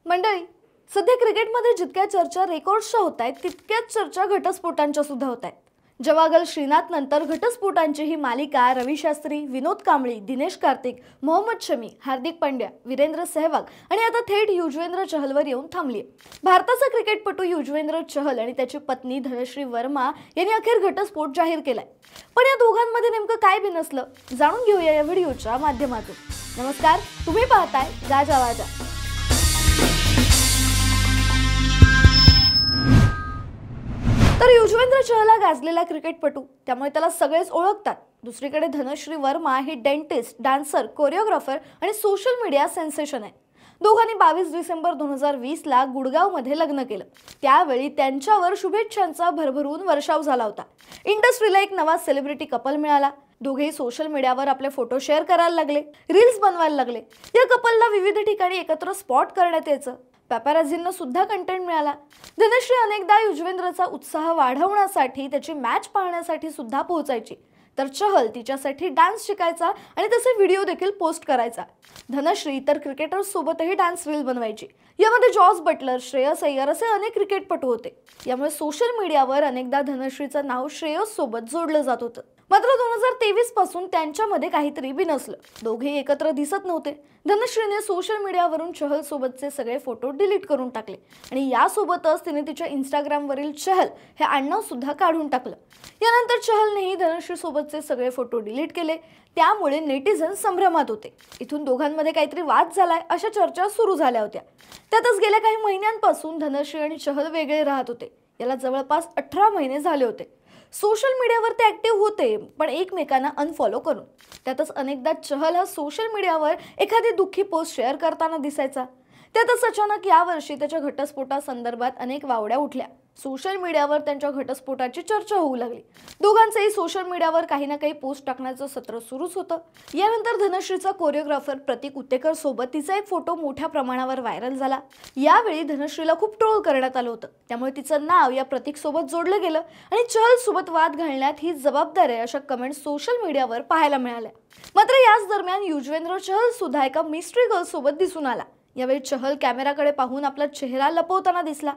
मंडळी, सध्या क्रिकेटमध्ये जितक्या चर्चा रेकॉर्ड्सच्या होत आहेत तितक्याच चर्चा घटस्फोटांच्या सुद्धा होत आहेत। जवागल श्रीनाथ नंतर घटस्फोटांची ही मालिका रवी शास्त्री, विनोद कांबळी, दिनेश कार्तिक, मोहम्मद शमी, हार्दिक पांड्या, वीरेंद्र सहवाग आणि आता थेट युजवेंद्र चहलवर येऊन थांबली। भारताचा क्रिकेटपटू युजवेंद्र चहल आणि त्याची पत्नी धनश्री वर्मा यांनी अखेर घटस्फोट जाहीर केलाय। पण या दोघांमध्ये नेमकं काय बिनसलं जाणून घेऊया या व्हिडिओच्या माध्यमातून। नमस्कार, तुम्ही पाहताय गाजा वाजा। तर युजवेंद्र चहल गाजलेला क्रिकेटपटू, त्यामुळे त्याला सगळेच ओळखतात। दुसरीकडे धनश्री वर्मा ही डेंटिस्ट, डान्सर, कोरिओग्राफर आणि सोशल मीडिया सेन्सेशन आहे। दोघांनी 22 डिसेंबर 2020 ला गुडगावमध्ये लग्न केलं। त्यावेळी त्यांच्यावर शुभेच्छांचा भरभरून वर्षाव झाला होता। इंडस्ट्रीला एक नवा सेलिब्रिटी कपल मिळाला। दोघेही सोशल मीडियावर आपले फोटो शेअर करायला लागले, रील्स बनवायला लागले। या कपलला विविध ठिकाणी एकत्र स्पॉट करण्यात यायचं। पॅपाराझींना सुद्धा कंटेंट मिळाला। धनश्री अनेकदा युजवेंद्रचा उत्साह वाढवण्यासाठी त्याची मॅच पाहण्यासाठी सुद्धा पोहोचायची, तर चहल तिच्यासाठी डान्स शिकायचा आणि तसे व्हिडिओ देखील पोस्ट करायचा। धनश्री इतर क्रिकेटर्स सोबतही डान्स रील बनवायची। यामध्ये जॉस बटलर, श्रेयस अय्यर असे अनेक क्रिकेटपटू होते। यामुळे सोशल मीडियावर अनेकदा धनश्रीचं नाव श्रेयस सोबत जोडलं जात होतं। मात्र 2023 पासून त्यांच्यामध्ये काहीतरी बिनसलं। दोघे एकत्र दिसत नव्हते। धनश्रीने सोशल मीडियावरून चहल सोबतचे सगळे फोटो डिलीट करून टाकले आणि यासोबतच तिने तिच्या इंस्टाग्रामवरील चहल हे आडनाव सुद्धा काढून टाकलं। यानंतर चहलनेही धनश्री सोबतचे सगळे फोटो डिलीट केले। त्यामुळे नेटिझन संभ्रमात होते। इथून दोघांमध्ये काहीतरी वाद झालाय अशा चर्चा सुरू झाल्या होत्या। त्यातच गेल्या काही महिन्यांपासून धनश्री आणि चहल वेगळे राहत होते। याला जवळपास 18 महिने झाले होते। सोशल मीडियावर ते ऍक्टिव्ह होते, पण एकमेकांना अनफॉलो करून। त्यातच अनेकदा चहल हा सोशल मीडियावर एखादी दुःखी पोस्ट शेअर करताना दिसायचा। त्यातच अचानक यावर्षी त्याच्या घटस्फोटासंदर्भात अनेक वावड्या उठल्या। सोशल मीडियावर त्यांच्या घटस्फोटाची चर्चा होऊ लागली। दोघांचेही सोशल मीडियावर काही ना काही पोस्ट टाकण्याचं सत्र सुरूच होतं। यानंतर धनश्रीचा कोरिओग्राफर प्रतीक उत्तेकर सोबत तिचा एक फोटो मोठ्या प्रमाणावर व्हायरल झाला। यावेळी धनश्रीला खूप ट्रोल करण्यात आलं होतं। त्यामुळे तिचं नाव या प्रतीक सोबत जोडलं गेलं आणि चहल सोबत वाद घालण्यात ही जबाबदार आहे अशा कमेंट्स सोशल मीडियावर पाहायला मिळाल्या। मात्र याच दरम्यान युजवेंद्र चहल सुद्धा एका मिस्ट्री गर्ल सोबत दिसून आला। यावेळी चहल कॅमेराकडे पाहून आपला चेहरा लपवताना दिसला।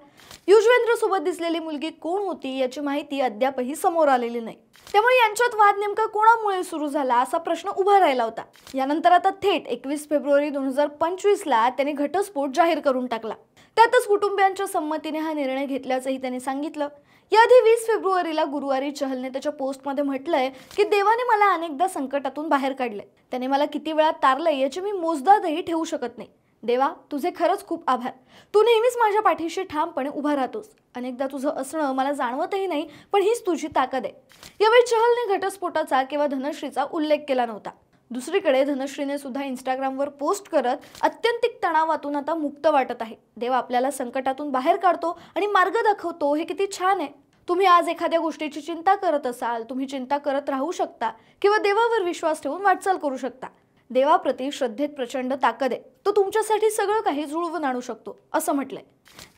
युजवेंद्र सोबत दिसलेली मुलगी कोण होती याची माहिती अद्यापही समोर आलेली नाही। त्यामुळे यांच्यात वाद नेमका कोणामुळे सुरू झाला असा प्रश्न उभा राहिला होता। यानंतर आता थेट 21 फेब्रुवारी 2025 ला त्याने घटस्फोट जाहीर करून टाकला। त्यातच कुटुंबियांच्या संमतीने हा निर्णय घेतल्याचंही त्याने सांगितलं। याआधी 20 फेब्रुवारीला गुरुवारी चहलने त्याच्या पोस्टमध्ये म्हटलंय की देवाने मला अनेकदा संकटातून बाहेर काढले। त्याने मला किती वेळा तारलंय याची मी मोजदादही ठेवू शकत नाही। देवा, तुझे खरंच खूप आभार। तू नेहमीच माझ्या पाठीशी ठामपणे उभा राहतोस। अनेकदा तुझं असणं मला जाणवतही नाही, पण हीच तुझी ताकद आहे। यावेळी चहलने घटस्फोटाचा किंवा धनश्रीचा उल्लेख केला नव्हता। दुसरीकडे धनश्रीने सुद्धा इंस्टाग्रामवर पोस्ट करत आत्यंतिक तणावातून आता मुक्त वाटत आहे। देव आपल्याला संकटातून बाहेर काढतो आणि मार्ग दाखवतो, हे किती छान आहे। तुम्ही आज एखाद्या गोष्टीची चिंता करत असाल, तुम्ही चिंता करत राहू शकता किंवा देवावर विश्वास ठेवून वाटचाल करू शकता। देवाप्रती श्रद्धेत प्रचंड ताकद आहे। तो तुमच्यासाठी सगळं काही जुळवून आणू शकतो असं म्हटलंय।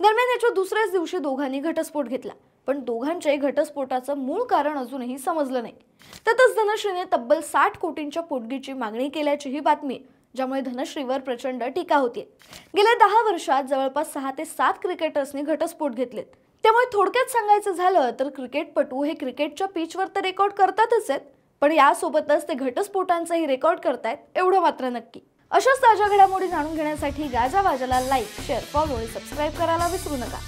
दरम्यान याच्या दुसऱ्याच दिवशी दोघांनी घटस्फोट घेतला, पण दोघांच्याही घटस्फोटाचं मूळ कारण अजूनही समजलं नाही। त्यातच धनश्रीने तब्बल 60 कोटींच्या पोटगीची मागणी केल्याची ही बातमी, ज्यामुळे धनश्रीवर प्रचंड टीका होतीये। गेल्या 10 वर्षात जवळपास 6 ते 7 क्रिकेटर्सनी घटस्फोट घेतलेत। त्यामुळे थोडक्यात सांगायचं झालं तर क्रिकेटपटू हे क्रिकेटच्या पिचवर तर रेकॉर्ड करतातच आहेत, पण यासोबतच ते घटस्फोटांचाही रेकॉर्ड करतायत एवढं मात्र नक्की। अशाच ताज्या घडामोडी जाणून घेण्यासाठी गाजा वाजाला लाईक, शेअर, फॉलो आणि सबस्क्राईब करायला विसरू नका।